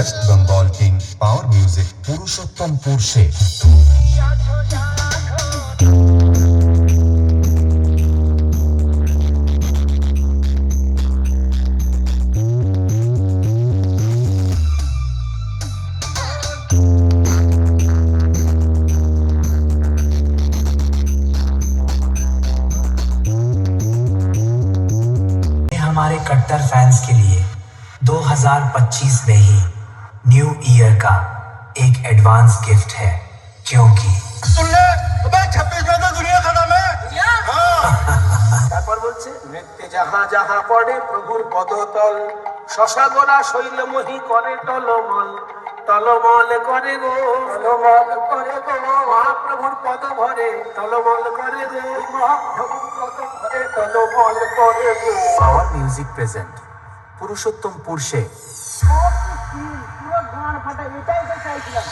West Bengal king power music Purushottampur Sheikh. हमारे कट्टर fans के लिए 2025 में ही न्यू ईयर का एक एडवांस गिफ्ट है, क्योंकि তারপর বলছে নেত্রে যাহা যাহা পড়ে প্রভুর পদতল, শশাগোরা শৈলমোহী করে টলমল, টলমল করে গো, টলমল করে গো, মহাপ্রভুর পদ ভরে টলমল করে গো, মহাপ্রভুর পদ ভরে টলমল করে গো। Power music present Purushottampur Sheikh. পুরো গান ফাটা, এটাই তো চাইছিলাম।